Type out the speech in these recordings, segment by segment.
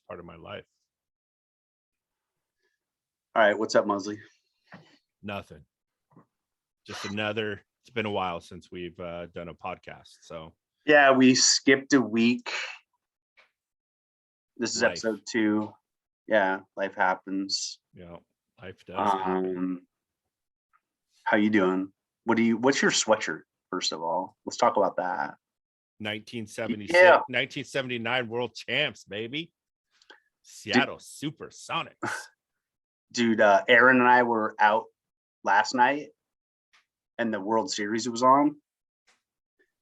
part of my life. All right, what's up, Mosley? Nothing. Just another. It's been a while since we've done a podcast. So yeah, we skipped a week. This is Life. episode 2. Yeah, life happens. Yeah, life does happen. How you doing? What's your sweatshirt, first of all? Let's talk about that. 1976, Yeah. 1979 world champs, baby. Seattle Supersonics. Dude, Aaron and I were out last night and the World Series was on.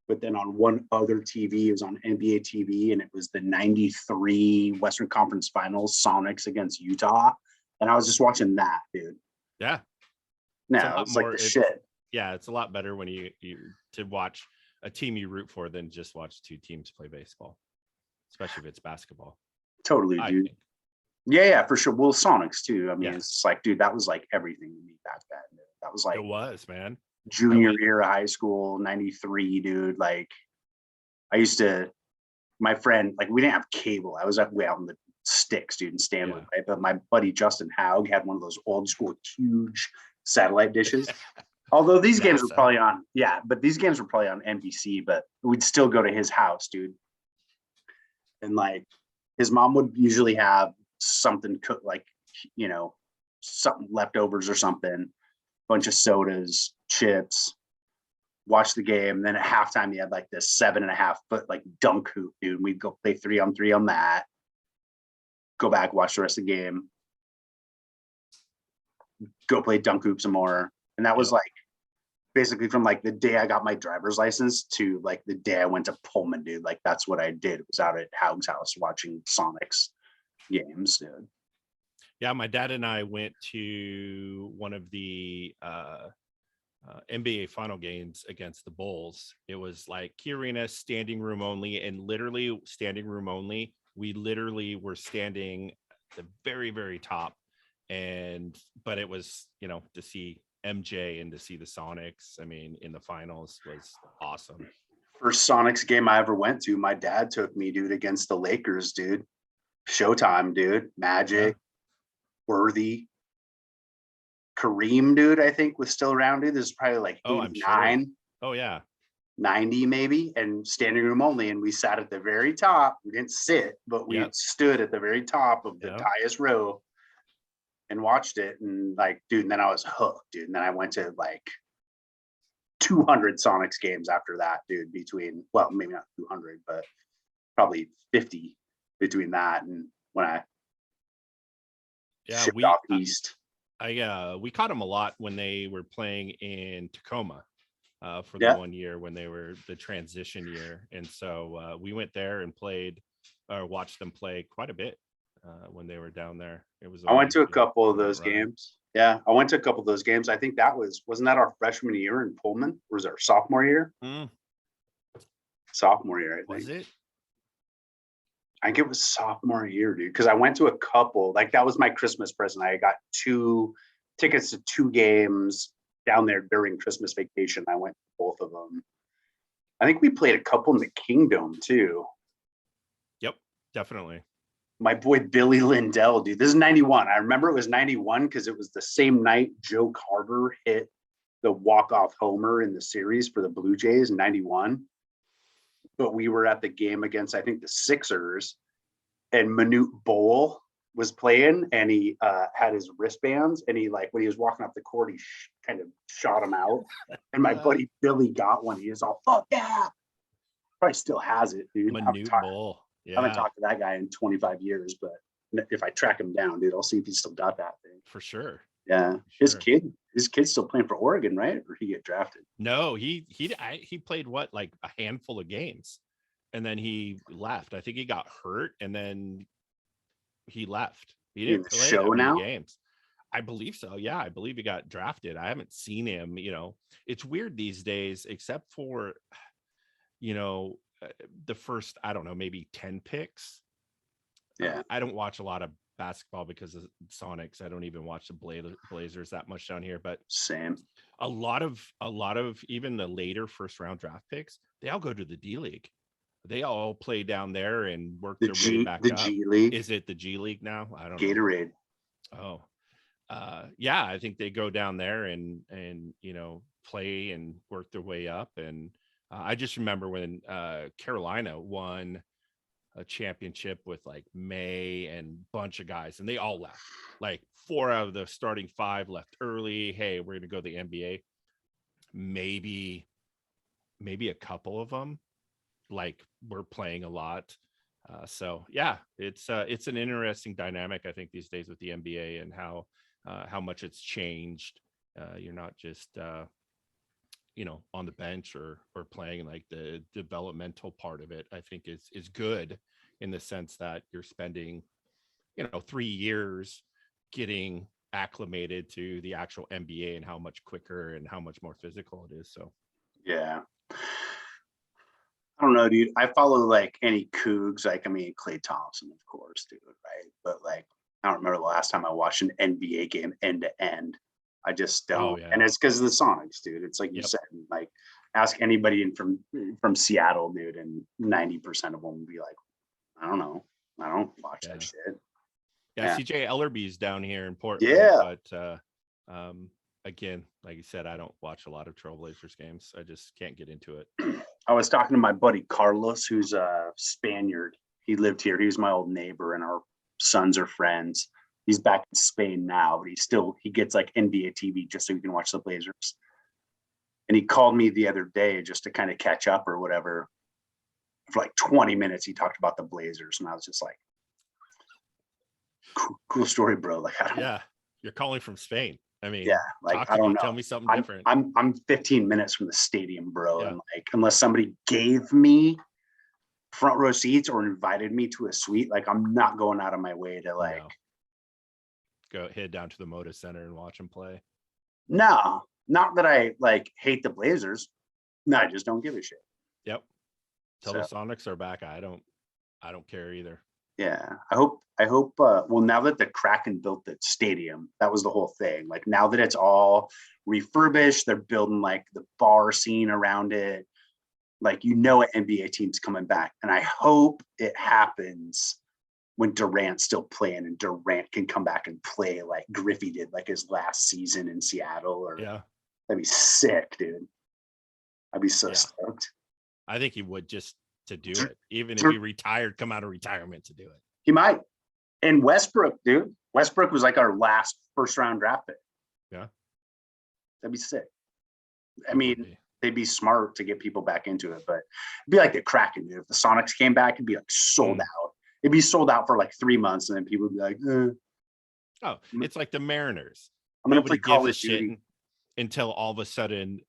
But then on one other TV, it was on NBA TV, and it was the 93 Western Conference Finals, Sonics against Utah. And I was just watching that, dude. Yeah. No, it's like the shit. Yeah, it's a lot better when you to watch a team you root for than just watch two teams play baseball, especially if it's basketball. Totally, dude. Yeah, for sure. Well, Sonics too. I mean, It's like, dude, that was like everything to me back then. That was like, it was, man. Junior year of high school, 93, dude. Like, my friend, like, we didn't have cable. I was way out in the sticks, dude, in Stanwood, right? But my buddy Justin Haug had one of those old school huge satellite dishes. Although these games were probably on, these games were probably on NBC, but we'd still go to his house, dude. And like, his mom would usually have something cooked, like, something leftovers or something, bunch of sodas, chips, watch the game. Then at halftime, he had like this 7.5 foot like dunk hoop, dude. We'd go play 3-on-3 on that, go back, watch the rest of the game, go play dunk hoop some more. And that was like basically from like the day I got my driver's license to like the day I went to Pullman, dude. Like, that's what I did. It was out at Haug's house watching Sonics games, dude. Yeah, my dad and I went to one of the NBA final games against the Bulls. It was like Key Arena, standing room only, and literally standing room only. We literally were standing at the very, very top, but it was, to see MJ and to see the Sonics, I mean, in the finals was awesome. First Sonics game I ever went to, my dad took me, dude, against the Lakers, dude. Showtime, dude. Magic, Worthy, Kareem, dude, I think was still around, dude. This is probably like 89. Sure. Oh, yeah. 90 maybe, and standing room only. And we sat at the very top. We didn't sit, but we stood at the very top of the highest row and watched it. And like, dude, and then I was hooked, dude. And then I went to like 200 Sonics games after that, dude, well, maybe not 200, but probably 50 between that and when I shipped off east. We caught them a lot when they were playing in Tacoma for the 1 year when they were the transition year. And so we went there and watched them play quite a bit when they were down there. I went to a couple of those games. Yeah, I went to a couple of those games. I think wasn't that our freshman year in Pullman? Or was it our sophomore year? Sophomore year, I think. Was it? I think it was sophomore year, dude, because I went to a couple. Like, that was my Christmas present. I got 2 tickets to 2 games down there during Christmas vacation. I went to both of them. I think we played a couple in the Kingdom too. Yep, definitely. My boy Billy Lindell, dude. This is 91. I remember it was 91 because it was the same night Joe Carter hit the walk-off homer in the series for the Blue Jays in 91. But we were at the game against, I think, the Sixers, and Manute Bol was playing, and he had his wristbands, and he, like, when he was walking up the court, he kind of shot him out. And my buddy Billy got one. He was all, fuck yeah. Probably still has it, dude. Manute Bol. I haven't talked to that guy in 25 years, but if I track him down, dude, I'll see if he's still got that thing. For sure. Yeah. His kid's still playing for Oregon, right? Or he get drafted? No, he played like a handful of games, and then he left. I think he got hurt, and then he left. He didn't play that many games. I believe so. Yeah, I believe he got drafted. I haven't seen him. It's weird these days, except for, the first, I don't know, maybe 10 picks. Yeah. I don't watch a lot of basketball because of Sonics. I don't even watch the Blazers that much down here, but same. A lot of even the later first round draft picks, they all go to the D League. they all play down there and work The their way back the up. G League, Is it the G League now? I don't know. Gatorade. Oh, yeah, I think they go down there and play and work their way up. And I just remember when Carolina won a championship with like May and bunch of guys, and they all left. Like 4 out of the starting 5 left early. Hey, we're gonna go to the NBA. Maybe a couple of them like were playing a lot. So yeah, it's an interesting dynamic, I think, these days with the NBA and how much it's changed. You're not just on the bench or playing. Like the developmental part of it, I think is good in the sense that you're spending 3 years getting acclimated to the actual NBA and how much quicker and how much more physical it is. So Yeah. I don't know, dude. I follow like any cougs, like Klay Thompson, of course, dude, right? But like, I don't remember the last time I watched an NBA game end to end. I just don't. Oh, yeah. And it's because of the Sonics, dude. It's like you Yep. said, like ask anybody from Seattle, dude, and 90% of them will be like, I don't know. I don't watch that shit. Yeah, Yeah. CJ Ellerby's down here in Portland. Yeah. But again, like you said, I don't watch a lot of Trailblazers games. I just can't get into it. I was talking to my buddy Carlos, who's a Spaniard. He lived here. He was my old neighbor, and our sons are friends. He's back in Spain now, but he gets like NBA TV just so he can watch the Blazers. And he called me the other day just to kind of catch up or whatever. For like 20 minutes, he talked about the Blazers, and I was just like, cool story, bro. Like, Yeah, you're calling from Spain. I mean, yeah, like talk I to don't me, know. tell me something different. I'm 15 minutes from the stadium, bro, Yeah. and like unless somebody gave me front row seats or invited me to a suite, like I'm not going out of my way to like go head down to the Moda Center and watch them play. No, not that I like hate the Blazers. No, I just don't give a shit. Yep. Till the Sonics are back, I don't care either. Yeah, I hope well, now that the Kraken built the stadium, that was the whole thing. Like now that it's all refurbished, they're building like the bar scene around it. Like an NBA team's coming back, and I hope it happens when Durant's still playing and Durant can come back and play like Griffey did like his last season in Seattle. Or yeah, that'd be sick, dude. I'd be so stoked. I think he would, just to do it. Even if he retired, come out of retirement to do it. He might. And Westbrook, dude. Westbrook was like our last first round draft pick. Yeah. That'd be sick. I mean, they'd be smart to get people back into it, but it'd be like the Kraken, dude. If the Sonics came back, it'd be like sold out. It'd be sold out for like 3 months, and then people would be like, Oh, it's like the Mariners. I'm going to play Call of Duty until all of a sudden,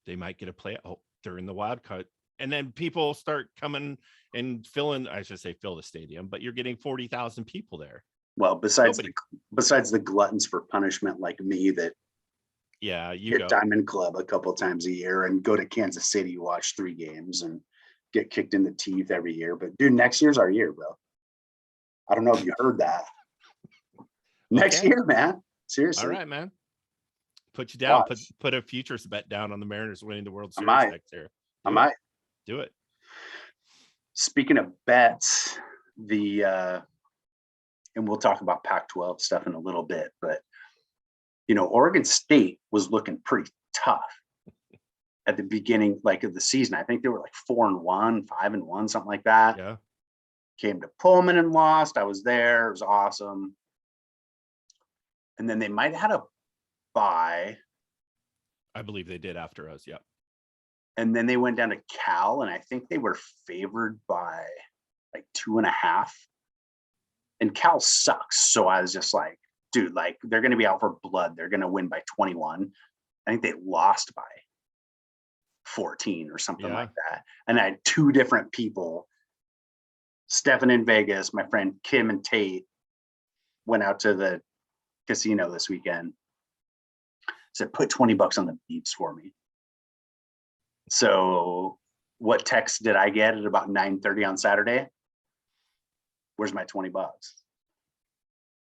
they might get a play. They're in the wild card. And then people start coming and fill the stadium, but you're getting 40,000 people there. Well, besides the gluttons for punishment like me that you hit Diamond Club a couple times a year and go to Kansas City, watch 3 games and get kicked in the teeth every year. But dude, next year's our year, bro. I don't know if you heard that. Next year, man. Seriously. All right, man. Put you down. Put a futures bet down on the Mariners winning the World Series next year. I might. Do it. Speaking of bets, and we'll talk about Pac-12 stuff in a little bit, but Oregon State was looking pretty tough at the beginning, like of the season. I think they were like 4-1, 5-1, something like that. Yeah. Came to Pullman and lost. I was there. It was awesome. And then they might have had a bye. I believe they did after us. Yep. And then they went down to Cal, and I think they were favored by like 2.5. And Cal sucks. So I was just like, dude, like they're going to be out for blood. They're going to win by 21. I think they lost by 14 or something like that. And I had 2 different people, Stefan in Vegas, my friend Kim and Tate, went out to the casino this weekend. Said, put $20 on the beats for me. So what text did I get at about 9:30 on Saturday? Where's my $20?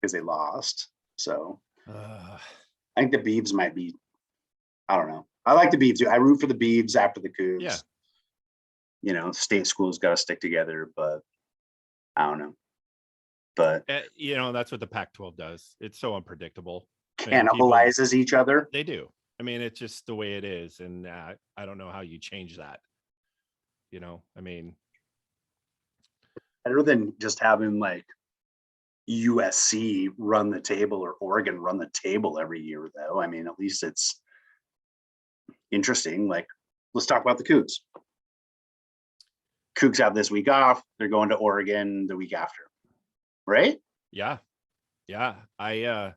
Because they lost. So I think the Beavs might be, I don't know. I like the Beavs too. I root for the Beavs after the Cougs. state schools got to stick together, but I don't know. But That's what the Pac-12 does. It's so unpredictable. cannibalizes each other. They do. I mean, it's just the way it is. And I don't know how you change that. I mean, Better than just having like USC run the table or Oregon run the table every year, though. I mean, at least it's interesting. Like, let's talk about the Cougs. Cougs have this week off. They're going to Oregon the week after, right? Yeah. I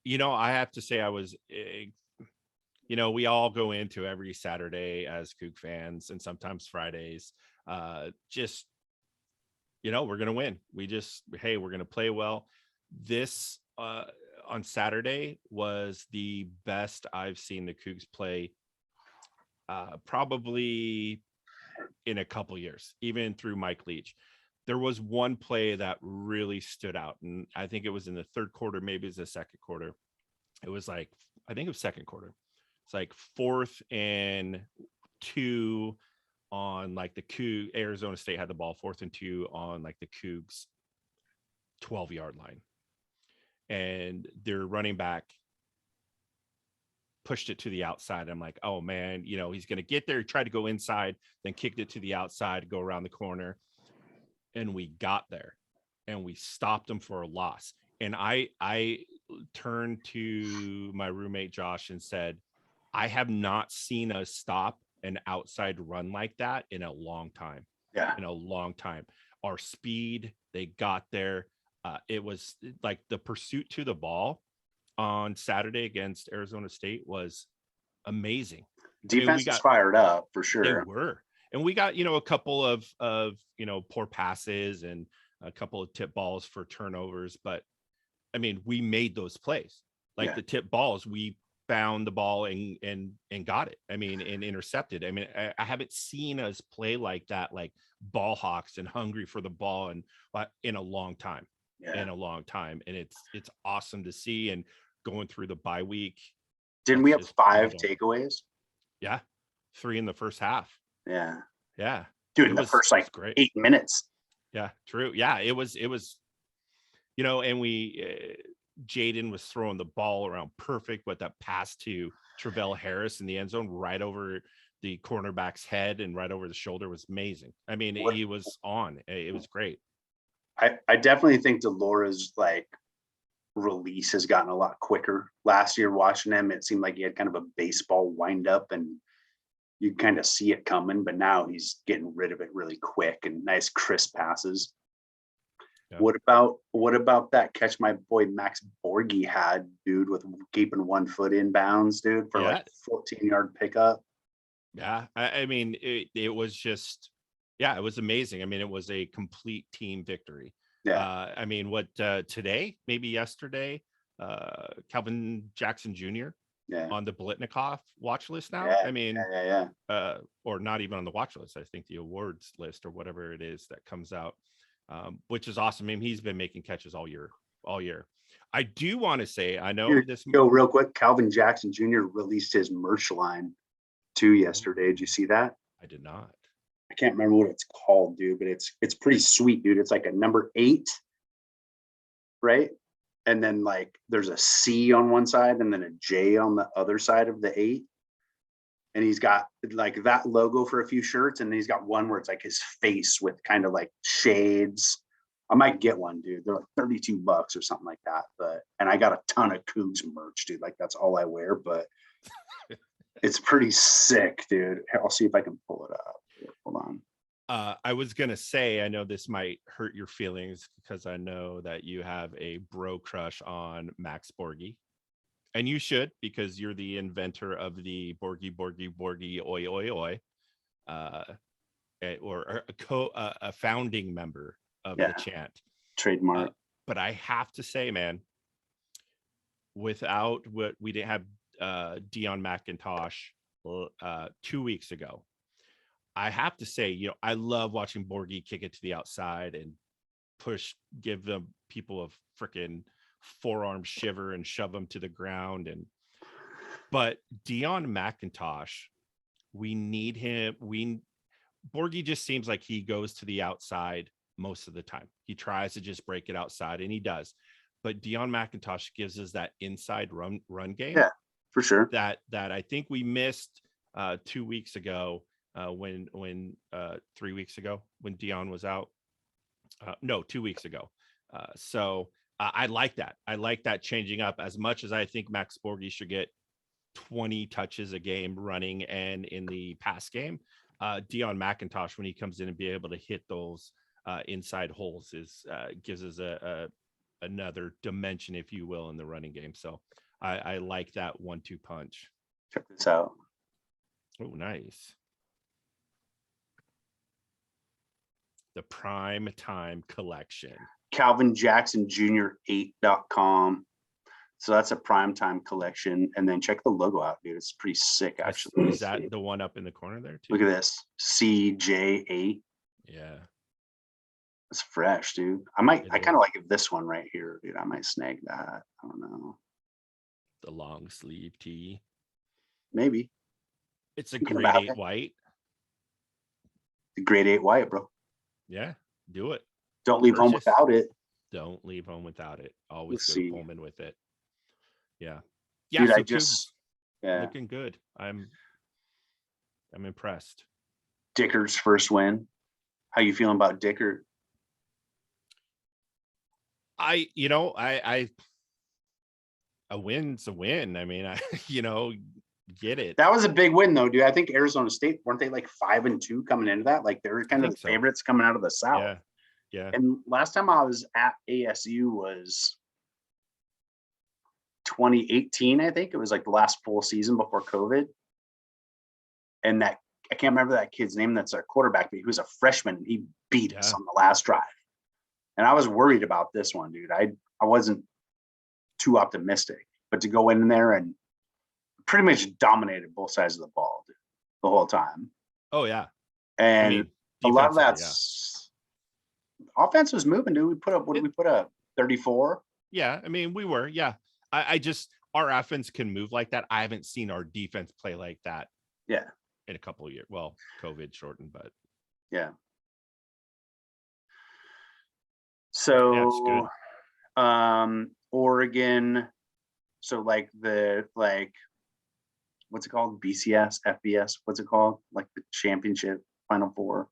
have to say I was, we all go into every Saturday as Coug fans and sometimes Fridays, just, we're going to win. Hey, we're going to play well. This on Saturday was the best I've seen the Cougs play probably in a couple years, even through Mike Leach. There was one play that really stood out, and I think it was in the third quarter, maybe it's the second quarter. It was like, I think it was second quarter. It's like 4th and 2 on like the Cougs. Arizona State had the ball, 4th and 2 on like the Cougs 12-yard line. And their running back pushed it to the outside. I'm like, oh man, he's going to get there. He tried to go inside, then kicked it to the outside, go around the corner. And we got there and we stopped him for a loss. And I turned to my roommate, Josh, and said, I have not seen us stop an outside run like that in a long time. Yeah. In a long time. Our speed, they got there. It was like the pursuit to the ball on Saturday against Arizona State was amazing. Defense was fired up for sure. They were. And we got, a couple of poor passes and a couple of tip balls for turnovers. But I mean, we made those plays. Like the tip balls, we found the ball and got it. I mean, and intercepted. I mean, I haven't seen us play like that, like ball hawks and hungry for the ball and in a long time. In a long time. And it's awesome to see. And going through the bye week. Didn't we have 5 takeaways? Yeah. 3 in the first half. Yeah. Dude, in the first like great. 8 minutes. Yeah, true. Yeah, it was, and we Jaden was throwing the ball around perfect, but that pass to Travell Harris in the end zone right over the cornerback's head and right over the shoulder was amazing. I mean, he was on. It was great. I definitely think Delora's like release has gotten a lot quicker. Last year watching him, it seemed like he had kind of a baseball wind up and you kind of see it coming, but now he's getting rid of it really quick and nice crisp passes. Yeah. What about that catch my boy Max Borghi had, dude, with keeping 1 foot in bounds, dude, for like 14-yard pickup? Yeah, I mean, it was just, it was amazing. I mean, it was a complete team victory. Yeah. I mean, today, maybe yesterday, Calvin Jackson Jr. On the Blitnikoff watch list now. I mean, or not even on the watch list. I think the awards list or whatever it is that comes out, which is awesome. I mean, he's been making catches all year. I do want to say, I know this. Go real quick. Calvin Jackson Jr. released his merch line too yesterday. Did you see that? I did not. I can't remember what it's called, dude, but it's pretty sweet, dude. It's like a number 8, right? And then like there's a C on one side and then a J on the other side of the 8. And he's got like that logo for a few shirts. And then he's got one where it's like his face with kind of like shades. I might get one, dude. They're like $32 or something like that. And I got a ton of Cougs merch, dude. Like that's all I wear, but it's pretty sick, dude. I'll see if I can pull it up. Hold on. I was going to say, I know this might hurt your feelings because I know that you have a bro crush on Max Borghi. And you should, because you're the inventor of the Borghi, oi, oi, oi. Or a founding member of the chant. Trademark. But I have to say, man, without what we didn't have Dion McIntosh 2 weeks ago. I have to say, I love watching Borghi kick it to the outside and give them people a freaking forearm shiver and shove them to the ground. But Dion McIntosh, we need him. Borgie just seems like he goes to the outside most of the time. He tries to just break it outside, and he does. But Deion McIntosh gives us that inside run game. Yeah, for sure. That I think we missed 2 weeks ago when 3 weeks ago when Deion was out. No, 2 weeks ago. So I like that. I like that changing up as much as I think Max Borgie should get 20 touches a game running and in the pass game. Deion McIntosh, when he comes in and be able to hit those inside holes, is gives us another dimension, if you will, in the running game. So I like that 1-2 punch. Check this out. Oh, nice. The Prime Time Collection. Calvin Jackson Jr. 8.com. So that's a primetime collection. And then check the logo out, dude. It's pretty sick, actually. Is that the one up in the corner there, too? Look at this. CJ8. Yeah. It's fresh, dude. I kind of like this one right here, dude. I might snag that. I don't know. The long sleeve tee. Maybe. It's a grade 8 white. The grade 8 white, bro. Yeah, do it. Don't leave home without it. Don't leave home without it. Always Let's go see. to Pullman with it. Yeah. Dude, so I just looking good. I'm impressed. Dicker's first win. How you feeling about Dicker? A win's a win. I mean, get it. That was a big win, though, dude. I think Arizona State, weren't they like 5-2 coming into that? Like they were kind of the favorites coming out of the South. Yeah. And last time I was at ASU was 2018, I think. It was like the last full season before COVID. And that I can't remember that kid's name. That's our quarterback, but he was a freshman and he beat us on the last drive. And I was worried about this one, dude. I wasn't too optimistic, but to go in there and pretty much dominated both sides of the ball, dude, the whole time. Oh yeah. And a lot of that's offense was moving, dude. We put up, what did we put up? 34. Yeah. I mean, we were, I just, our offense can move like that. I haven't seen our defense play like that. Yeah. In a couple of years. Well, COVID shortened, but yeah. So, Oregon. So like what's it called? BCS, FBS. What's it called? Like the championship Final Four.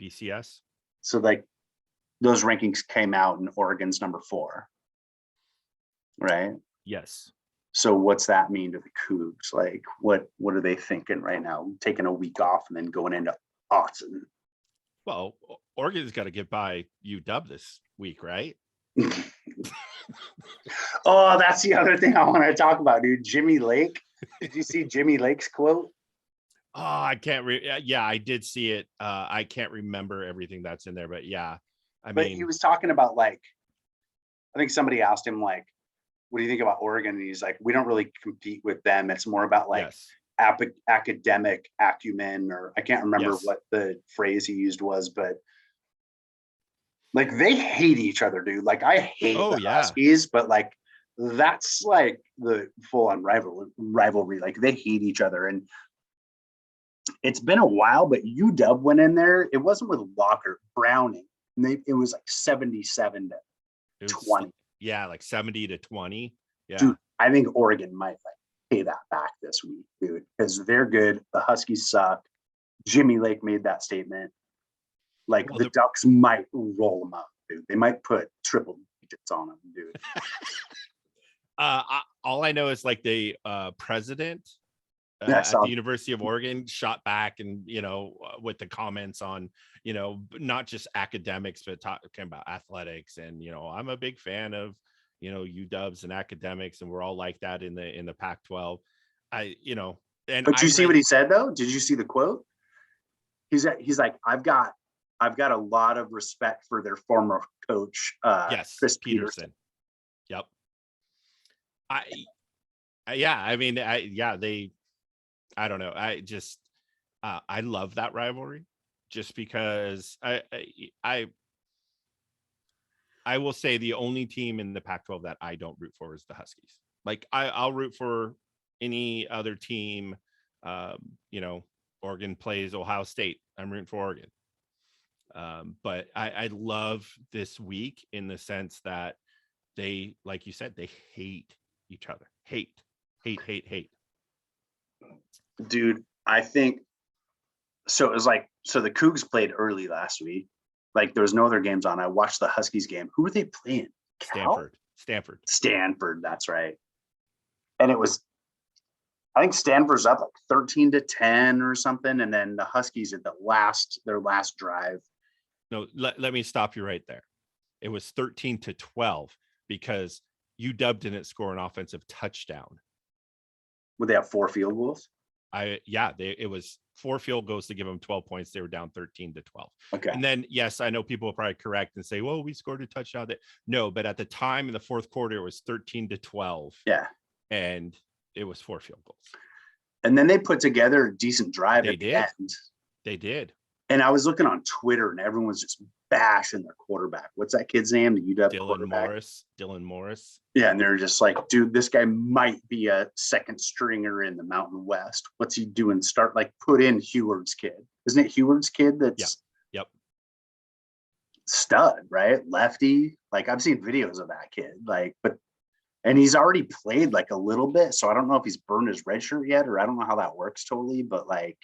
BCS. So like those rankings came out and Oregon's number 4. Right? Yes. So what's that mean to the Cougs? Like what are they thinking right now? Taking a week off and then going into Austin. Well, Oregon's got to get by UW this week, right? Oh, that's the other thing I want to talk about, dude. Jimmy Lake. Did you see Jimmy Lake's quote? Oh, I can't. Yeah, I did see it. I can't remember everything that's in there, but yeah, I mean, he was talking about like, I think somebody asked him like, "What do you think about Oregon?" And he's like, "We don't really compete with them. It's more about like academic acumen," or I can't remember what the phrase he used was, but like they hate each other, dude. Like I hate the Huskies, but like that's like the full-on rivalry. Like they hate each other, and it's been a while. But UW went in there. It wasn't with Locker, Browning, and it was like 77-20. Yeah, like 70-20. Yeah, dude, I think Oregon might like pay that back this week, dude, because they're good. The Huskies suck. Jimmy Lake made that statement. Like the Ducks might roll them up, dude. They might put triple digits on them, dude. All I know is like the president at the University of Oregon shot back and, with the comments on, not just academics, but talking about athletics. And, I'm a big fan of, UWs and academics, and we're all like that in the Pac-12. But you see what he said though? Did you see the quote? He's like, I've got a lot of respect for their former coach, Chris Peterson. Yep. I don't know. I love that rivalry just because I will say the only team in the Pac-12 that I don't root for is the Huskies. Like I'll root for any other team. Oregon plays Ohio State. I'm rooting for Oregon. But I love this week in the sense that they, like you said, they hate each other. Hate. Dude, I think so. It was like, so the Cougs played early last week. Like there was no other games on. I watched the Huskies game. Who were they playing? Stanford, that's right. And it was, I think Stanford's up like 13-10 or something. And then the Huskies at their last drive. No, let me stop you right there. It was 13-12 because UW didn't score an offensive touchdown. Would they have 4 field goals? It was 4 field goals to give them 12 points. They were down 13-12. Okay. And then, yes, I know people will probably correct and say, well, we scored a touchdown. No, but at the time in the fourth quarter, it was 13-12. Yeah. And it was 4 field goals. And then they put together a decent drive at the end. They did. And I was looking on Twitter and everyone's just bashing their quarterback. What's that kid's name? The UW quarterback? Dylan Morris. Yeah, and they're just like, dude, this guy might be a second stringer in the Mountain West. What's he doing? Put in Heward's kid. Isn't it Heward's kid that's stud, right? Lefty. Like I've seen videos of that kid. And he's already played like a little bit. So I don't know if he's burned his red shirt yet, or I don't know how that works totally, but like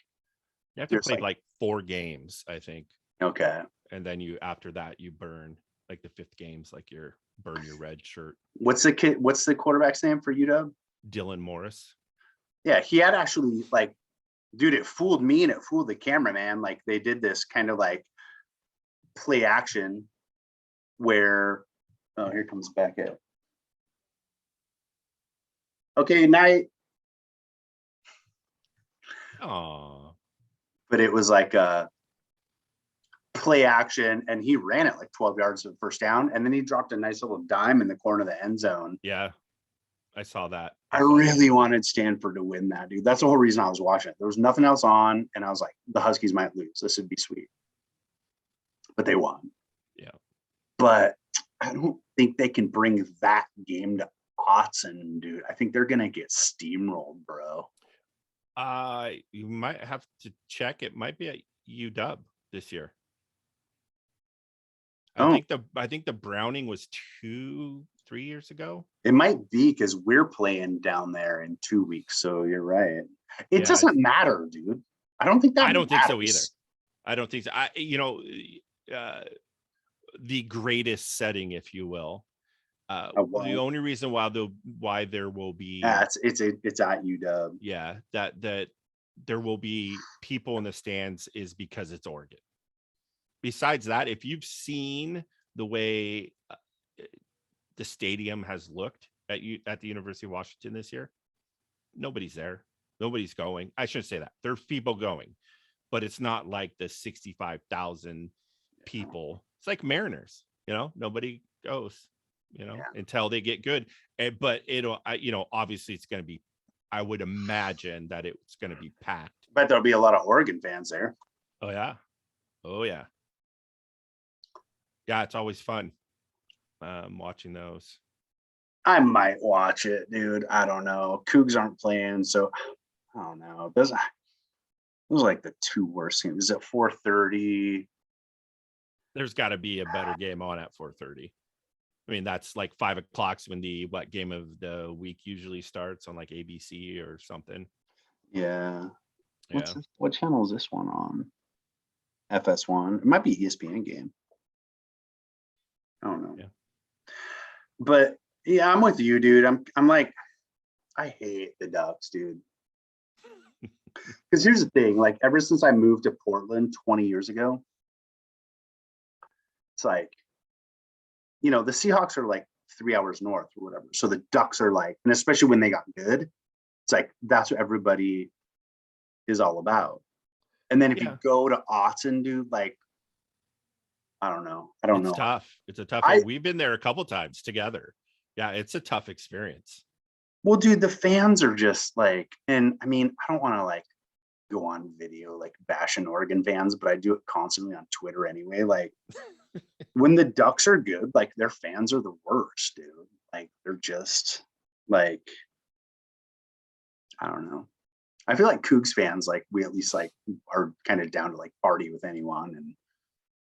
you have to play like 4 games, I think. Okay. And then after that you burn like the 5th game's like burn your red shirt. What's the quarterback's name for UW? Dylan Morris. Yeah, he had actually dude, it fooled me and it fooled the cameraman. Like they did this kind of like play action where here comes Beckett. Okay, night. Oh. But it was like a play action, and he ran it like 12 yards to the first down, and then he dropped a nice little dime in the corner of the end zone. Yeah, I saw that. I really wanted Stanford to win that, dude. That's the whole reason I was watching it. There was nothing else on, and I was like, the Huskies might lose. This would be sweet. But they won. Yeah. But I don't think they can bring that game to Autzen, dude. I think they're gonna get steamrolled, bro. You might have to check. It might be at UW this year. I think the Browning was 2-3 years ago. It might be because we're playing down there in 2 weeks. So you're right. It doesn't matter, dude. I don't think think so either. I don't think so. The greatest setting, if you will. The only reason why there will be it's at UW. Yeah, that there will be people in the stands is because it's Oregon. Besides that, if you've seen the way the stadium has looked at the University of Washington this year, nobody's there. Nobody's going. I shouldn't say that. There's people going, but it's not like the 65,000 people. It's like Mariners, nobody goes, until they get good. But obviously it's going to be, I would imagine that it's going to be packed. But there'll be a lot of Oregon fans there. Oh yeah. Yeah, it's always fun watching those. I might watch it, dude. I don't know. Cougs aren't playing, so I don't know. Those like the 2 worst games. Is it 4:30? There's got to be a better game on at 4:30. I mean, that's like 5 o'clock when the game of the week usually starts on like ABC or something. Yeah. What channel is this one on? FS1. It might be ESPN game. I don't know. Yeah. But yeah, I'm with you, dude. I'm like, I hate the Ducks, dude. Because here's the thing, like ever since I moved to Portland 20 years ago, it's like, the Seahawks are like 3 hours north or whatever. So the Ducks are like, and especially when they got good, it's like that's what everybody is all about. And then if you go to Autzen, dude, like, I don't know. It's tough. It's a tough. We've been there a couple times together. Yeah, it's a tough experience. Well, dude, the fans are just like, and I mean, I don't want to like go on video like bashing Oregon fans, but I do it constantly on Twitter anyway. Like when the Ducks are good, like their fans are the worst, dude. Like they're just like, I don't know. I feel like Cougs fans, like we at least like are kind of down to like party with anyone and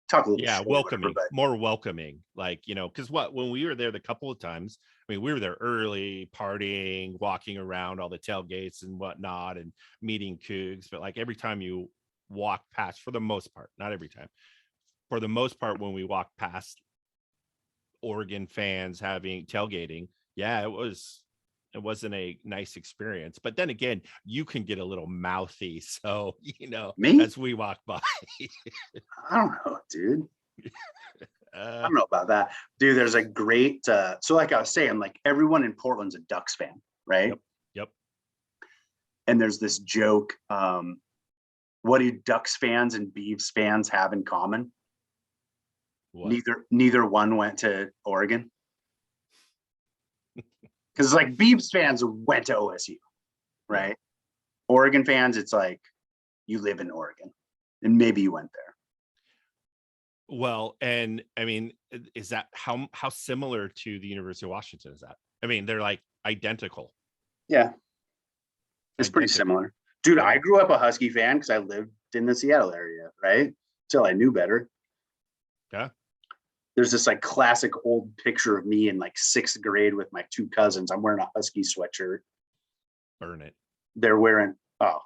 talk a little Yeah, shit or whatever, welcoming, but more welcoming. Like, because when we were there the couple of times, I mean, we were there early, partying, walking around all the tailgates and whatnot, and meeting Cougs. But like every time you walk past, for the most part, not every time, for the most part, when we walked past Oregon fans having tailgating, yeah, it wasn't a nice experience. But then again, you can get a little mouthy. So, me, as we walk by, I don't know, dude. I uh, don't know about that, dude. There's a great, so like I was saying, like everyone in Portland's a Ducks fan, right? yep, yep. And there's this joke. What do Ducks fans and Beavs fans have in common? What? Neither one went to Oregon. Because like Beavs fans went to OSU, right? Yeah. Oregon fans, it's like you live in Oregon and maybe you went there. Well, and I mean, is that how similar to the University of Washington is that? I mean, they're like identical. Yeah, it's pretty similar. Dude, Yeah. I grew up a Husky fan because I lived in the Seattle area, right? Till I knew better. Yeah. There's this like classic old picture of me in like 6th grade with my 2 cousins. I'm wearing a Husky sweatshirt. Burn it. They're wearing, it No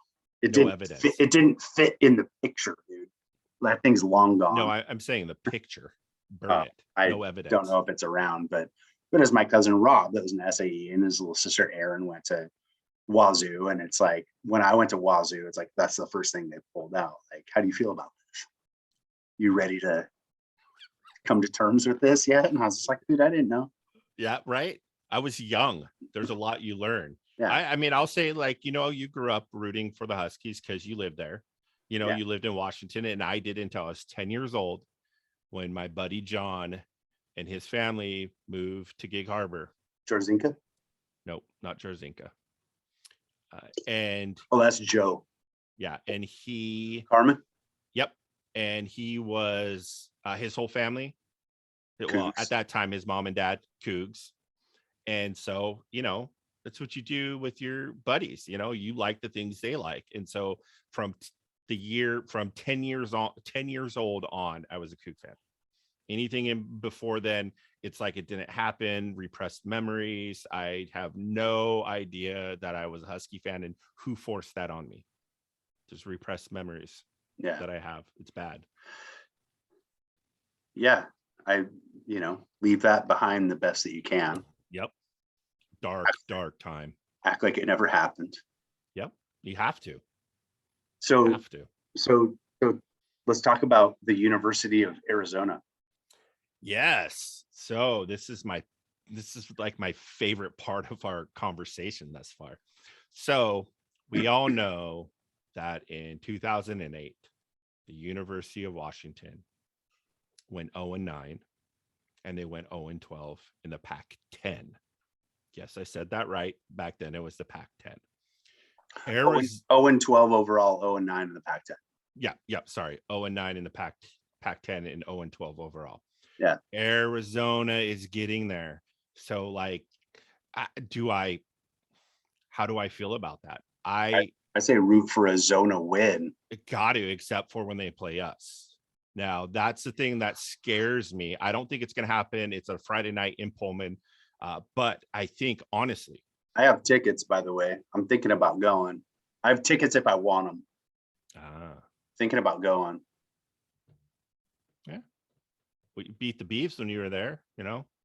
didn't evidence. it didn't fit in the picture, dude. That thing's long gone. No, I'm saying the picture. Burn it. No evidence. Don't know if it's around, but as my cousin Rob, that was an SAE, and his little sister Erin went to Wazoo, and it's like when I went to Wazoo, it's like that's the first thing they pulled out. Like, how do you feel about this? You ready to come to terms with this yet? And I was just like, dude, I didn't know. Yeah, right. I was young. There's a lot you learn. Yeah. I mean, I'll say like, you grew up rooting for the Huskies because you lived there. Yeah. You lived in Washington, and I did until I was 10 years old when my buddy John and his family moved to Gig Harbor. Jarzinka? Nope, not Jarzinka. And that's Joe. Yeah, and Carmen. Yep, and he was his whole family. Cougs. Well, at that time, his mom and dad, Cougs, and so that's what you do with your buddies. You like the things they like, and so from 10 years old on, I was a Coug fan. Anything in before then, it's like it didn't happen. Repressed memories. I have no idea that I was a Husky fan, and who forced that on me. Just repressed memories that I have. It's bad. Yeah, I leave that behind the best that you can. Yep. Dark time. Act like it never happened. Yep. You have to. So let's talk about the University of Arizona. Yes. So this is like my favorite part of our conversation thus far. So we all know that in 2008, the University of Washington went 0-9, and they went 0-12 in the Pac-10. Yes, I said that right. Back then, it was the Pac-10. 0-12 overall, 0-9 in the Pac-10. Yeah. Sorry, 0-9 in the Pac-10 and 0-12 overall. Yeah. Arizona is getting there. So, like, how do I feel about that? I say root for a Zona win. Got to, except for when they play us. Now, that's the thing that scares me. I don't think it's going to happen. It's a Friday night in Pullman. But I think, honestly, I have tickets, by the way. I'm thinking about going. I have tickets if I want them. Thinking about going. Yeah. Well, you beat the Beavs when you were there,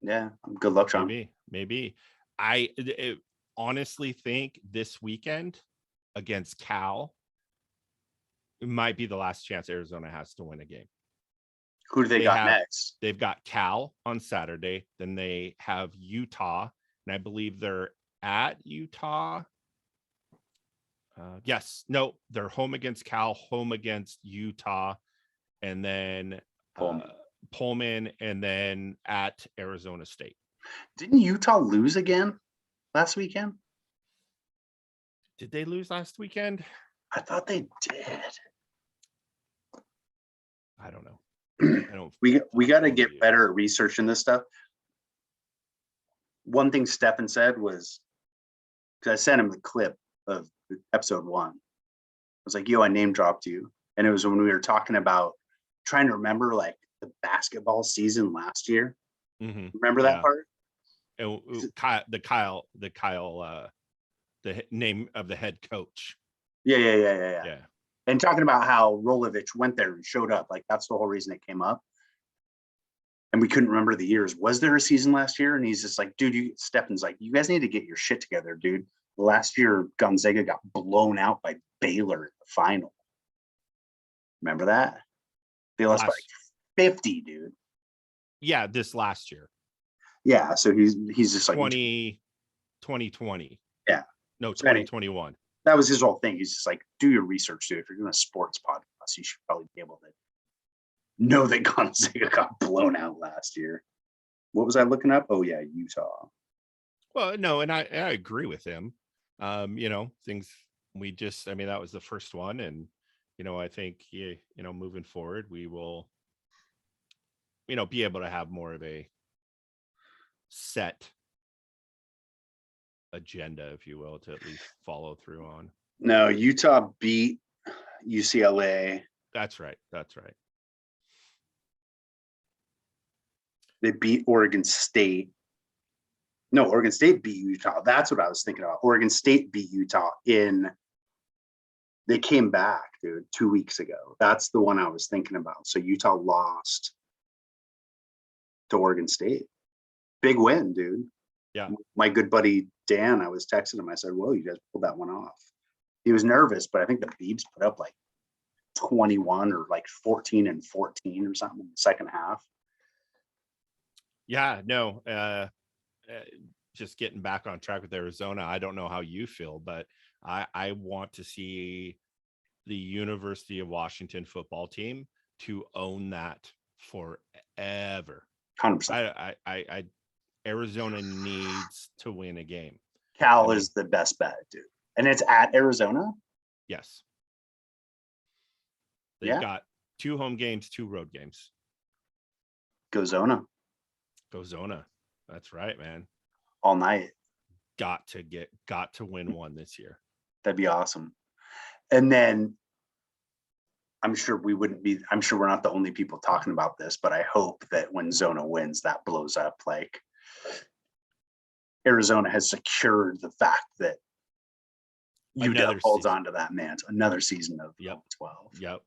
Yeah. Good luck, Sean. Maybe. I honestly think this weekend against Cal, it might be the last chance Arizona has to win a game. Who do they got next? They've got Cal on Saturday. Then they have Utah, and I believe they're at Utah. They're home against Cal, home against Utah, and then Pullman, and then at Arizona State. Didn't Utah lose again last weekend? Did they lose last weekend? I thought they did. I don't know. We got to get better at researching this stuff. One thing Stefan said was, because I sent him the clip of episode 1. I was like, yo, I name dropped you. And it was when we were talking about trying to remember like the basketball season last year. Remember that part? The name of the head coach. Yeah. And talking about how Rolovich went there and showed up. Like, that's the whole reason it came up. And we couldn't remember the years. Was there a season last year? And he's just like, dude, Stefan's like, you guys need to get your shit together, dude. Last year, Gonzaga got blown out by Baylor in the final. Remember that? They lost by 50, dude. Yeah, this last year. Yeah, so he's just like 2020. Yeah. No, 2021. That was his whole thing. He's just like, do your research, dude. If you're doing a sports podcast, you should probably be able to know that Gonzaga got blown out last year. What was I looking up? Oh, yeah, Utah. Well, no, and I agree with him. Things that was the first one. And, I think, moving forward, we will, be able to have more of a set agenda, if you will, to at least follow through on. No, Utah beat UCLA. That's right. They beat Oregon State. No, Oregon State beat Utah. That's what I was thinking about. Oregon State beat Utah they came back, dude, 2 weeks ago. That's the one I was thinking about. So Utah lost to Oregon State. Big win, dude. Yeah. My good buddy Dan, I was texting him. I said, whoa, you guys pulled that one off. He was nervous, but I think the Beebs put up like 21 or like 14 and 14 or something in the second half. Yeah, no. Just getting back on track with Arizona. I don't know how you feel, but I want to see the University of Washington football team to own that forever. 100%. I Arizona needs to win a game. Cal is the best bet, dude. And it's at Arizona? Yes. They've got 2 home games, 2 road games. Go Zona. That's right, man. All night. Got to win one this year. That'd be awesome. And then I'm sure we're not the only people talking about this, but I hope that when Zona wins, that blows up. Like, Arizona has secured the fact that UW holds on to that mantle. Another season of 12. Yep.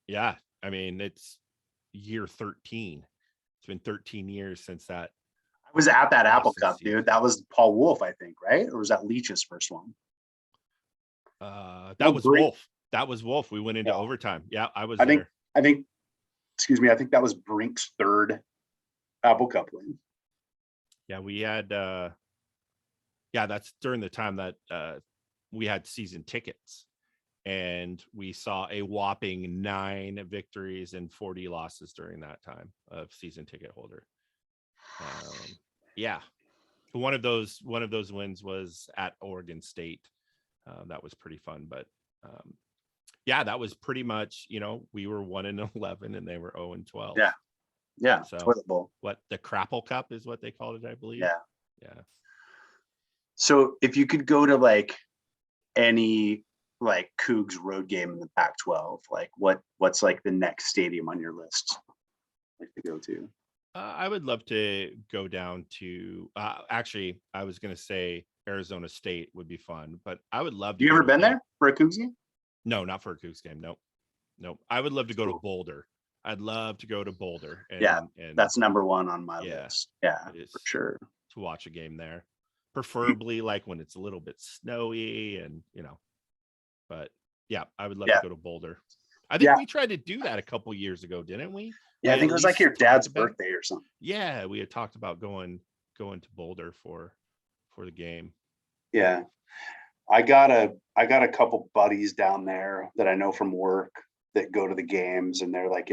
Yeah. I mean, it's year 13. It's been 13 years since that. I was at that Apple Cup, dude. That was Paul Wolf, I think, right? Or was that Leach's first one? That was Wolf. That was Wolf. We went into overtime. Yeah, I was there. I think that was Brink's third Apple Cup win. Yeah, we had that's during the time that we had season tickets, and we saw a whopping 9 victories and 40 losses during that time of season ticket holder. One of those wins was at Oregon State. That was pretty fun, but that was pretty much, we were 1-11 and they were 0-12. Yeah. So toilet bowl. What the Crapple Cup is what they called it, I believe. Yeah. So if you could go to like any like Cougs road game in the Pac-12, like what's like the next stadium on your list like to go to? I would love to go down to actually I was going to say Arizona State would be fun, but I would love to. You ever been there for a Cougs game? No, not for a Cougs game. Nope. I would love to go to Boulder. I'd love to go to Boulder. And that's number 1 on my list. Yeah, for sure. To watch a game there, preferably like when it's a little bit snowy and but I would love to go to Boulder. I think we tried to do that a couple years ago, didn't we? Yeah, I think it was like your dad's birthday or something. Yeah, we had talked about going to Boulder for the game. Yeah. I got a couple buddies down there that I know from work that go to the games, and they're like,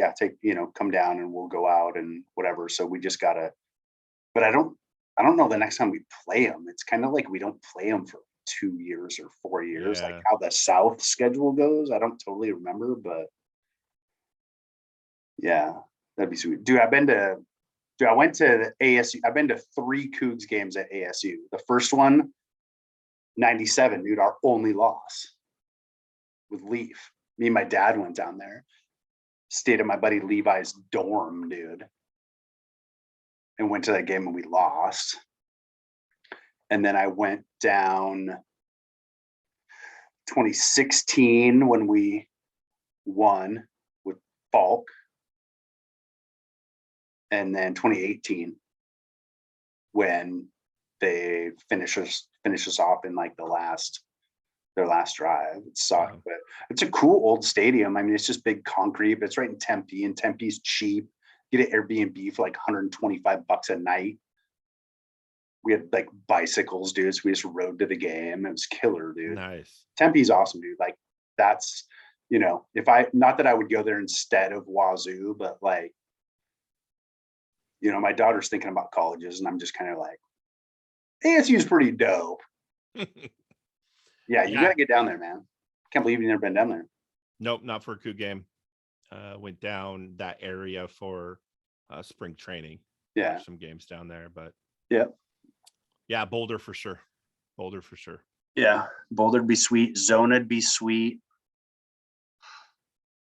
come down and we'll go out and whatever. So we just but I don't know the next time we play them. It's kind of like we don't play them for 2 years or 4 years, like how the South schedule goes. I don't totally remember, but yeah, that'd be sweet. Dude, I went to the ASU. I've been to 3 Cougs games at ASU. The first one, '97, dude, our only loss with Leaf. Me and my dad went down there, stayed at my buddy Levi's dorm, dude, and went to that game and we lost. And then I went down 2016 when we won with Falk. And then 2018 when they finish us off in like their last drive. It sucked, but it's a cool old stadium. I mean, it's just big concrete, but it's right in Tempe, and Tempe's cheap. Get an Airbnb for like $125 a night. We had like bicycles, dude. So we just rode to the game. It was killer, dude. Nice. Tempe's awesome, dude. Like that's, not that I would go there instead of Wazoo, but like, my daughter's thinking about colleges and I'm just kind of like, ASU's pretty dope. Yeah, you gotta get down there, man. Can't believe you've never been down there. Nope, not for a Coug game. Went down that area for spring training. Yeah. Watched some games down there, but yeah, Boulder for sure. Yeah, Boulder'd be sweet. Zona'd be sweet.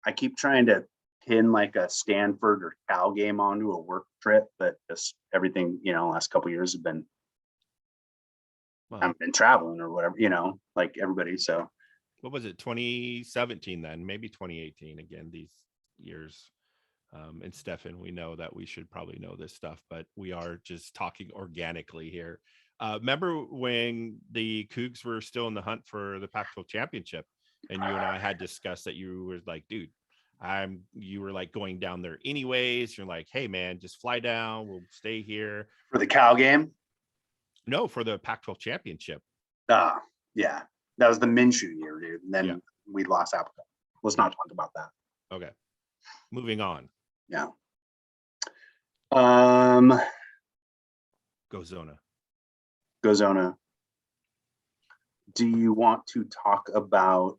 I keep trying to pin like a Stanford or Cal game onto a work trip, but just everything, last couple of years have been, I've been traveling or whatever, like everybody. So what was it? 2017 then, maybe 2018 again, these years. And Stefan, we know that we should probably know this stuff, but we are just talking organically here. Remember when the Cougs were still in the hunt for the Pac-12 championship, and you and I had discussed that you were like, dude, you were like going down there anyways. You're like, hey man, just fly down. We'll stay here for the Cal game. No, for the Pac-12 championship. Yeah, that was the Minshew year, dude. And then we lost Apple. Let's not talk about that. Okay, moving on. Yeah. Go Zona. Do you want to talk about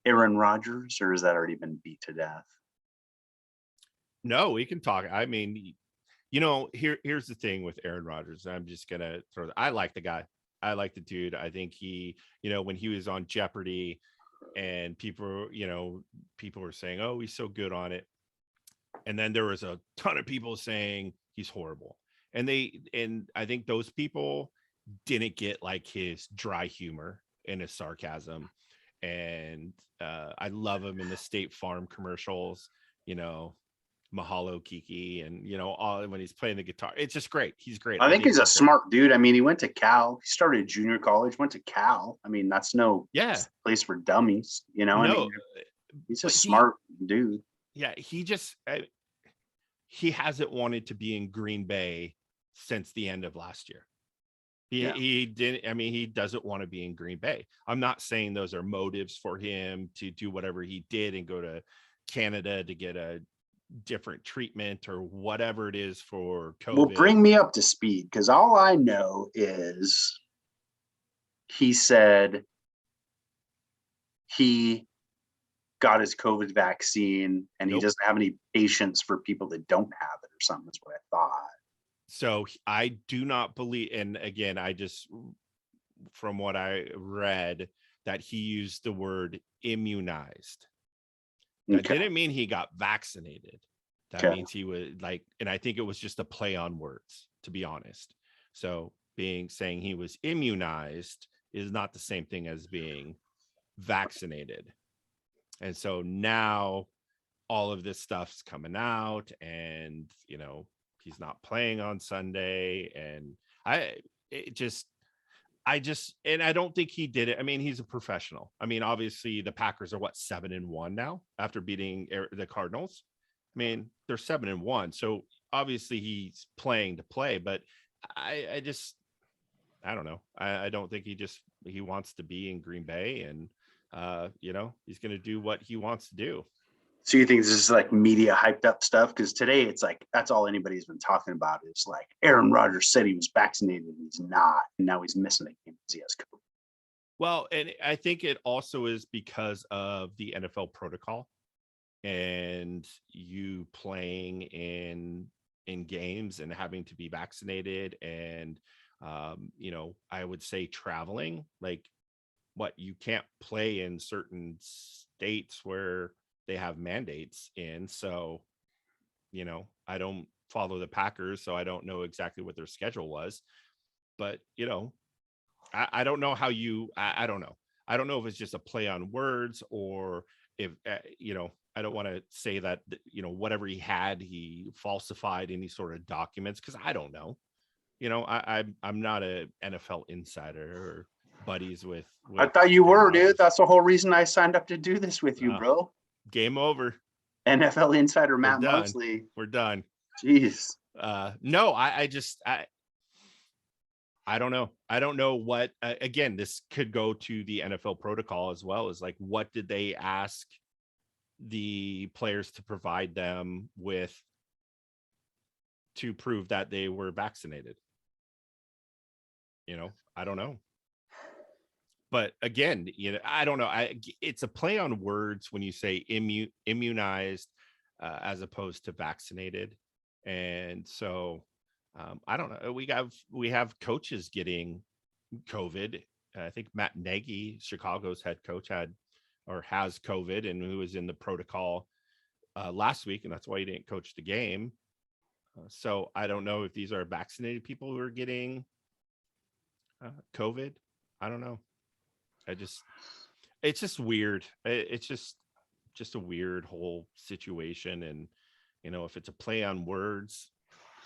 Aaron Rodgers, or has that already been beat to death? No, we can talk. I mean, here's the thing with Aaron Rodgers. I'm just gonna I like the guy. I like the dude. I think he, when he was on Jeopardy, and people were saying, "Oh, he's so good on it," and then there was a ton of people saying he's horrible, and I think those people didn't get like his dry humor and his sarcasm, and I love him in the State Farm commercials. Mahalo Kiki, and all when he's playing the guitar, it's just great. He's great. I think he's a smart dude. I mean, he went to Cal. He started junior college, went to Cal. I mean, that's no place for dummies. No, I mean, he's a smart dude. Yeah, he hasn't wanted to be in Green Bay since the end of last year. He didn't. I mean, he doesn't want to be in Green Bay. I'm not saying those are motives for him to do whatever he did and go to Canada to get a different treatment or whatever it is for COVID. Well, bring me up to speed, because all I know is he said he got his COVID vaccine and he doesn't have any patience for people that don't have it or something. That's what I thought. So I do not believe, and again, from what I read, that he used the word immunized. That didn't mean he got vaccinated. That means he was like, and I think it was just a play on words, to be honest. So saying he was immunized is not the same thing as being vaccinated. And so now all of this stuff's coming out, and he's not playing on Sunday, and I don't think he did it. I mean, he's a professional. I mean, obviously the Packers are 7-1 now after beating the Cardinals. I mean, they're 7-1. So obviously he's playing to play, but I don't know. I don't think he wants to be in Green Bay, and he's going to do what he wants to do. So you think this is like media hyped up stuff? Because today it's like, that's all anybody's been talking about is like Aaron Rodgers said he was vaccinated and he's not. And now he's missing a game because he has COVID. Well, and I think it also is because of the NFL protocol and you playing in games and having to be vaccinated. And I would say traveling, like what you can't play in certain states where they have mandates in. So, I don't follow the Packers, so I don't know exactly what their schedule was. But, I don't know how I don't know. I don't know if it's just a play on words or if, I don't want to say that, whatever he had, he falsified any sort of documents because I don't know. I'm not a NFL insider or buddies with I thought you Aaron were, dude. Rodgers. That's the whole reason I signed up to do this with you, Uh, bro. Game over. NFL insider We're Matt done. Mosley. We're done. Jeez. No, I don't know. I don't know what, again, this could go to the NFL protocol as well, as like, what did they ask the players to provide them with to prove that they were vaccinated? I don't know. But again, I don't know. It's a play on words when you say immunized as opposed to vaccinated. And so I don't know. We have coaches getting COVID. I think Matt Nagy, Chicago's head coach, has COVID and who was in the protocol last week, and that's why he didn't coach the game. So I don't know if these are vaccinated people who are getting COVID. I don't know. It's just weird. It's just a weird whole situation. And, if it's a play on words,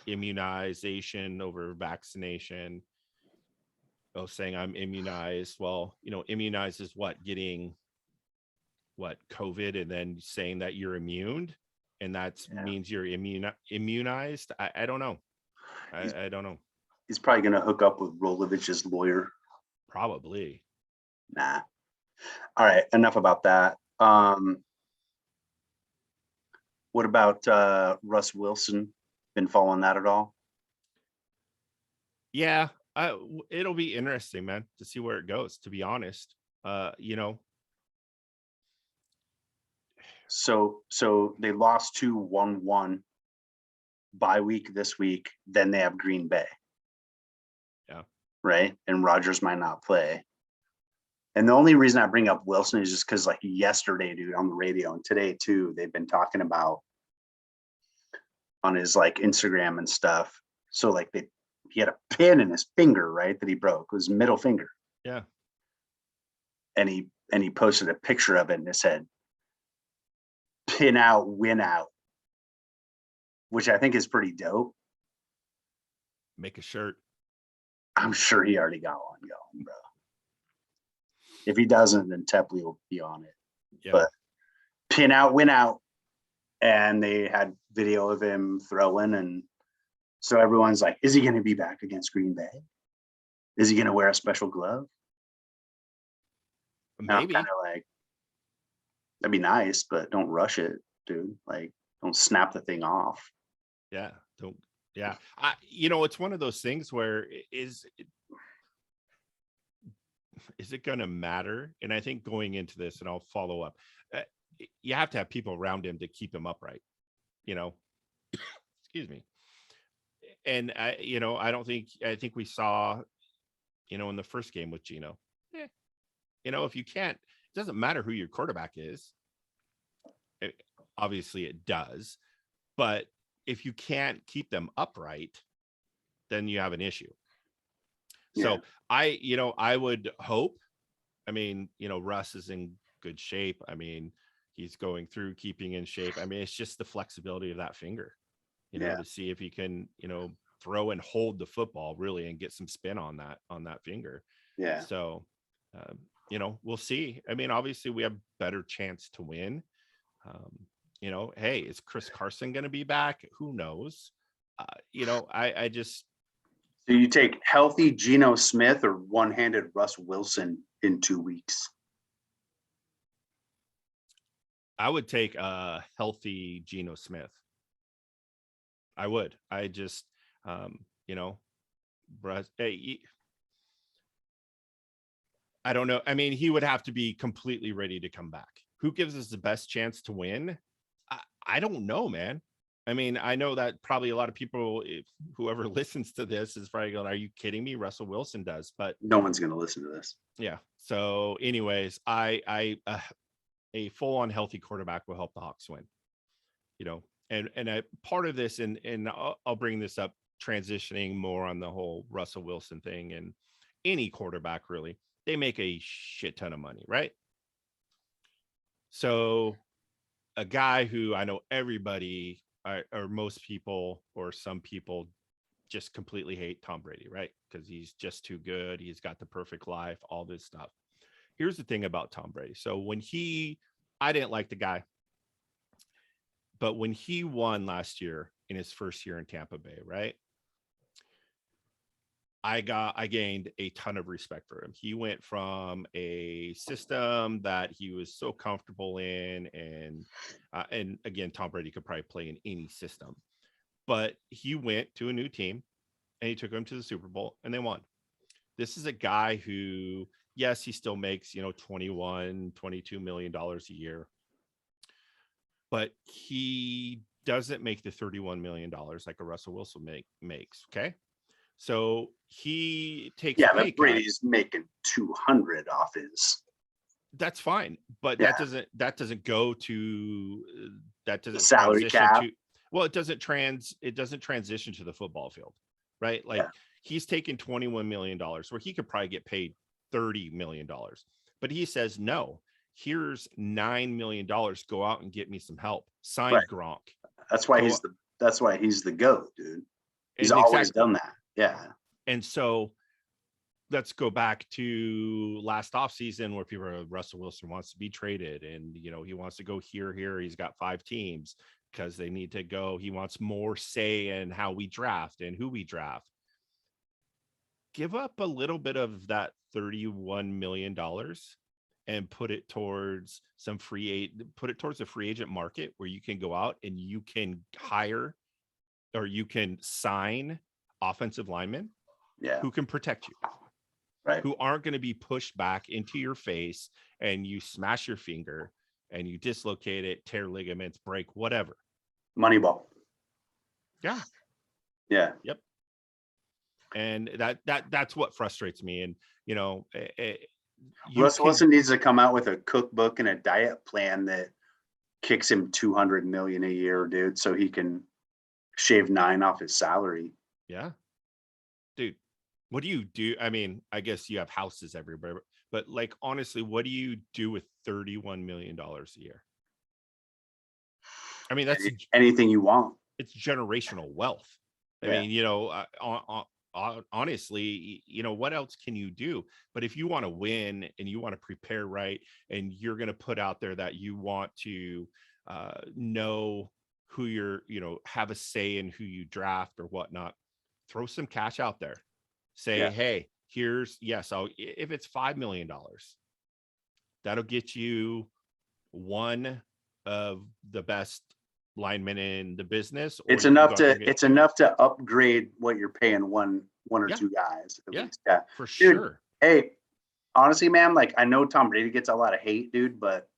immunization over vaccination, saying I'm immunized. Well, immunized is what, getting what, COVID, and then saying that you're immune, and that means you're immunized. I don't know. I don't know. He's probably going to hook up with Rolovich's lawyer. Probably. Nah. All right. Enough about that. What about Russ Wilson? Been following that at all? Yeah. It'll be interesting, man, to see where it goes, to be honest. So they lost 2-1-1 bye week this week. Then they have Green Bay. Yeah. Right. And Rodgers might not play. And the only reason I bring up Wilson is just because, like, yesterday, dude, on the radio, and today too, they've been talking about on his like Instagram and stuff. So like he had a pin in his finger, right, that he broke, his middle finger. Yeah. And he posted a picture of it and it said, "Pin out, win out," which I think is pretty dope. Make a shirt. I'm sure he already got one going, bro. If he doesn't, then Tepley will be on it. Yeah. But pin out, win out. And they had video of him throwing. And so everyone's like, is he going to be back against Green Bay? Is he going to wear a special glove? Maybe. Kind of like, that'd be nice, but don't rush it, dude. Like, don't snap the thing off. Yeah. Don't. Yeah. It's one of those things where is it going to matter? And I think going into this, and I'll follow up, you have to have people around him to keep him upright, excuse me. And I think we saw, in the first game with Geno, if you can't, it doesn't matter who your quarterback is. Obviously it does, but if you can't keep them upright, then you have an issue. So I would hope, Russ is in good shape. He's going through keeping in shape. It's just the flexibility of that finger, to see if he can, throw and hold the football really and get some spin on that finger. Yeah. So, we'll see. Obviously we have better chance to win. Hey, is Chris Carson going to be back? Who knows? I just. So you take healthy Geno Smith or one-handed Russ Wilson in 2 weeks? I would take a healthy Geno Smith. I would. I just, I don't know. He would have to be completely ready to come back. Who gives us the best chance to win? I don't know, man. I mean, I know that probably a lot of people, if whoever listens to this is probably going, "Are you kidding me?" Russell Wilson does, but No one's going to listen to this. yeah. So, anyways, a full-on healthy quarterback will help the Hawks win. You know, and a part of this, and I'll bring this up, transitioning more on the whole Russell Wilson thing, and any quarterback really, they make a shit ton of money, right? So a guy who I know everybody or most people or some people just completely hate, Tom Brady, right? Because he's just too good. He's got the perfect life, all this stuff. Here's the thing about Tom Brady. So I didn't like the guy, but when he won last year in his first year in Tampa Bay, right? I gained a ton of respect for him. He went from a system that he was so comfortable in, and again, Tom Brady could probably play in any system, but he went to a new team and he took them to the Super Bowl and they won. This is a guy who, yes, he still makes, 21, $22 million a year, but he doesn't make the $31 million like a Russell Wilson makes. Okay. So he takes a Yeah, pay but cut. Brady's making 200 off his. That's fine, but Yeah. that doesn't go to that doesn't Salary transition cap. to, well, it doesn't transition to the football field, right? Like Yeah. he's taking $21 million where he could probably get paid $30 million, but he says no. Here's $9 million. Go out and get me some help. Sign Right. Gronk. That's why he's the GOAT, dude. He's And always exactly. done that. Yeah. And so let's go back to last offseason where people are, Russell Wilson wants to be traded and, he wants to go here. He's got 5 teams because they need to go. He wants more say in how we draft and who we draft. Give up a little bit of that $31 million and put it towards the free agent market where you can go out and you can hire or you can sign offensive linemen who can protect you, right? Who aren't going to be pushed back into your face and you smash your finger and you dislocate it, tear ligaments, break, whatever. Moneyball. Yeah. Yeah. Yep. And that's what frustrates me. And, Russell Wilson needs to come out with a cookbook and a diet plan that kicks him $200 million a year, dude, so he can shave 9 off his salary. Yeah. Dude, what do you do? I mean, I guess you have houses everywhere, but like, honestly, what do you do with $31 million a year? I mean, that's anything you want. It's generational wealth. I mean, honestly, what else can you do? But if you want to win and you want to prepare right, and you're going to put out there that you want to know who you're, have a say in who you draft or whatnot, throw some cash out there. Say, hey, if it's $5 million, that'll get you one of the best linemen in the business. It's enough to upgrade what you're paying one or two guys at least. Yeah, for sure. Hey, honestly, man, like I know Tom Brady gets a lot of hate, dude, but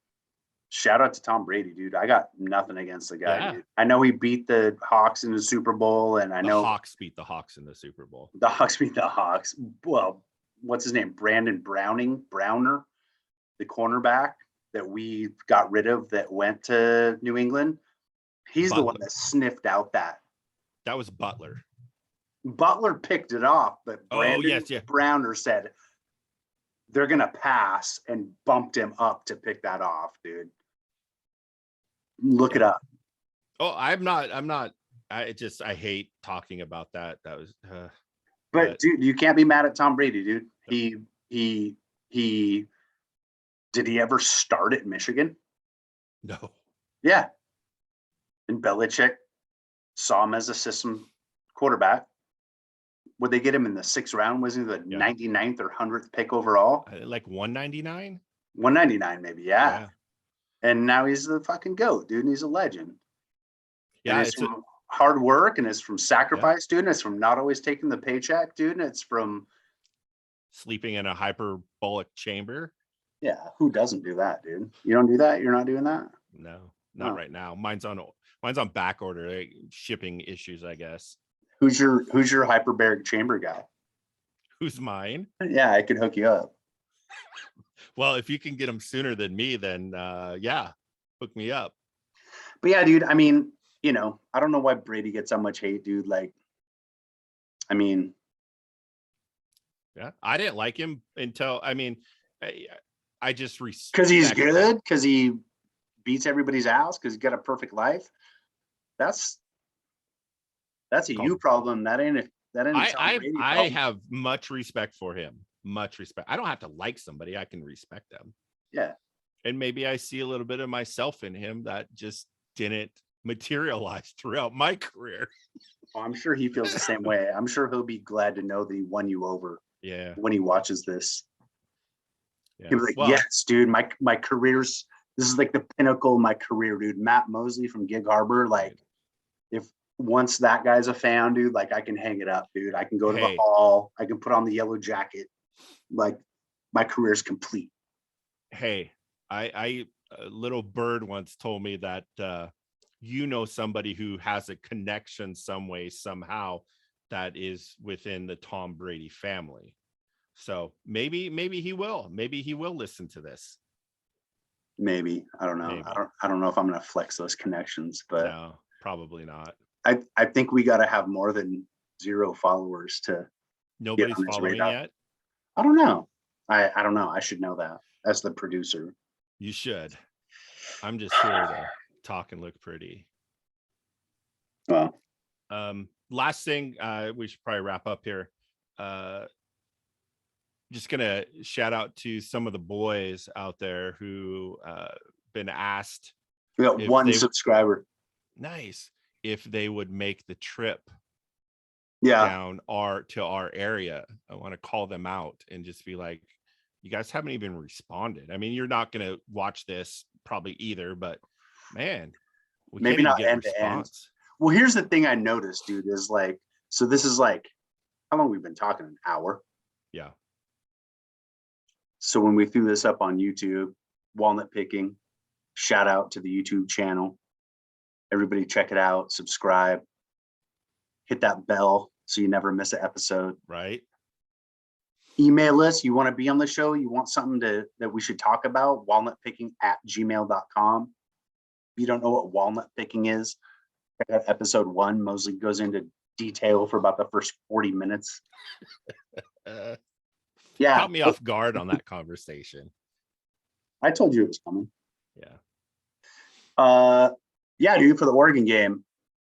shout out to Tom Brady, dude. I got nothing against the guy, dude. I know he beat the Hawks in the Super Bowl, and I know the Hawks beat the Hawks in the Super Bowl. The Hawks beat the Hawks. Well, what's his name? Browner, the cornerback that we got rid of that went to New England. He's the one that sniffed out that. That was Butler. Butler picked it off, but Browner said they're going to pass and bumped him up to pick that off, dude. Look it up. Oh, I'm not. I hate talking about that. That was. But dude, you can't be mad at Tom Brady, dude. He did he ever start at Michigan? No. Yeah. And Belichick saw him as a system quarterback. Would they get him in the 6th round? Was he the 99th or 100th pick overall? Like 199? 199, maybe. Yeah. And now he's the fucking GOAT, dude. And he's a legend. Yeah. And it's from hard work, and it's from sacrifice, dude. And it's from not always taking the paycheck, dude. And it's from sleeping in a hyperbolic chamber. Yeah. Who doesn't do that, dude? You don't do that? You're not doing that? No, not right now. Mine's on Mine's on back order, like shipping issues, I guess. Who's your hyperbaric chamber guy? Who's mine? Yeah, I could hook you up. Well, if you can get them sooner than me, then yeah, hook me up. But yeah, dude, I mean, you know, I don't know why Brady gets so much hate, dude. Like, I mean, Yeah, I didn't like him until I just respect because he's him. good, because he beats everybody's ass, because he's got a perfect life. That's a you problem. That ain't Tom Brady I problem. have much respect for him. Much respect. I don't have to like somebody. I can respect them. Yeah. And maybe I see a little bit of myself in him that just didn't materialize throughout my career. Oh, I'm sure he feels the same way. I'm sure he'll be glad to know that he won you over. Yeah. When he watches this. Yeah. He'll be like, well, yes, dude, my career's, this is like the pinnacle of my career, dude. Matt Mosley from Gig Harbor. Like, if once that guy's a fan, dude, like I can hang it up, dude. I can go to the hall. I can put on the yellow jacket. Like, my career's complete. Hey, I a little bird once told me that you know somebody who has a connection some way, somehow, that is within the Tom Brady family. So maybe he will. Maybe he will listen to this. Maybe. I don't know. I don't know if I'm gonna flex those connections, but no, probably not. I think we gotta have more than 0 followers to nobody's following yet. I don't know. I don't know. I should know that as the producer. You should. I'm just here to talk and look pretty. Well, last thing, we should probably wrap up here. Just gonna shout out to some of the boys out there who been asked. We got 1 subscriber. Nice. If they would make the trip down to our area. I want to call them out and just be like, you guys haven't even responded. I mean, you're not going to watch this probably either, but man, we maybe can't not even get end a response. To end. Well, here's the thing I noticed, dude, is like, so this is like, how long we've been talking? An hour. Yeah. So when we threw this up on YouTube, Walnut Picking, shout out to the YouTube channel. Everybody check it out, subscribe, hit that bell so you never miss an episode. Right. Email us. You want to be on the show? You want something that we should talk about? walnutpicking@gmail.com. If you don't know what walnut picking is, check out episode 1. Mosley goes into detail for about the first 40 minutes. Yeah. Caught me off guard on that conversation. I told you it was coming. Yeah. Yeah, dude, for the Oregon game.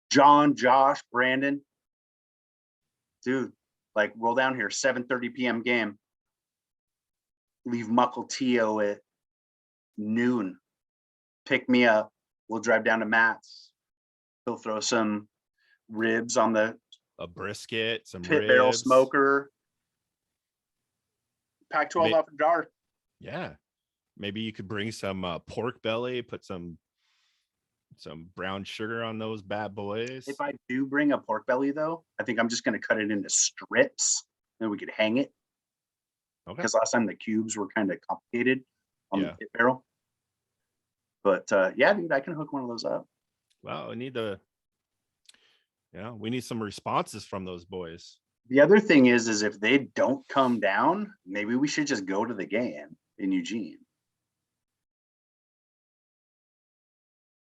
John, Josh, Brandon. Dude, like, roll down here, 7:30 p.m. game. Leave Mukilteo at noon. Pick me up. We'll drive down to Matt's. He'll throw some ribs on the a brisket, some pit ribs. Barrel smoker. Pac-12 after dark. Yeah. Maybe you could bring some pork belly, put some brown sugar on those bad boys. If I do bring a pork belly, though, I think I'm just going to cut it into strips and we could hang it. Okay. Because last time the cubes were kind of complicated on the pit barrel. But yeah, dude, I can hook one of those up. Well, we need some responses from those boys. The other thing is if they don't come down, maybe we should just go to the game in Eugene.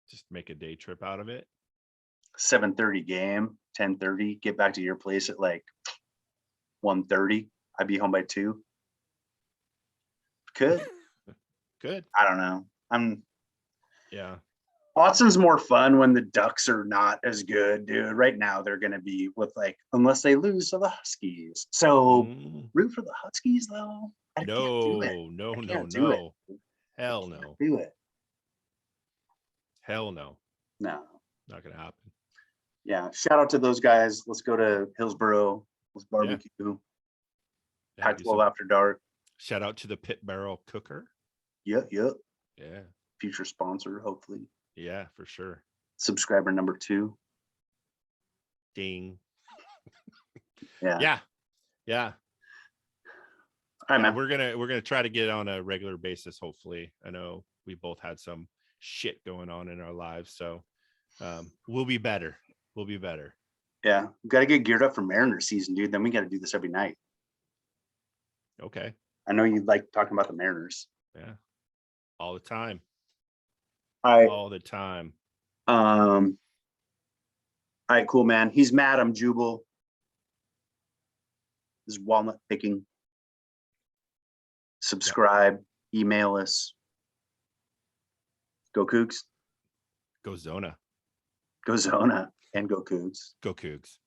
Just make a day trip out of it. 7:30 game, 10:30. Get back to your place at like 1:30. I'd be home by 2. Good. I don't know. Yeah. Watson's more fun when the Ducks are not as good, dude. Right now they're gonna be with like, unless they lose to the Huskies. So root for the Huskies though. No. Hell no. Do it. Hell no. No. Not gonna happen. Yeah. Shout out to those guys. Let's go to Hillsboro. Let's barbecue. Yeah. Pac-12 after dark. Shout out to the Pit Barrel Cooker. Yep. Yeah. Future sponsor, hopefully. Yeah, for sure. Subscriber number 2. Ding. Yeah. All right, man. We're gonna try to get on a regular basis. Hopefully, I know we both had some shit going on in our lives, so We'll be better. We'll be better. Yeah, we got to get geared up for Mariners season, dude. Then we got to do this every night. Okay. I know you like talking about the Mariners. Yeah. All the time. All All the time. right, cool, man. He's mad. I'm Jubal. This is Walnut picking. Subscribe. Email us. Go Cougs. Go Zona. Go Zona and go Cougs. Go Cougs.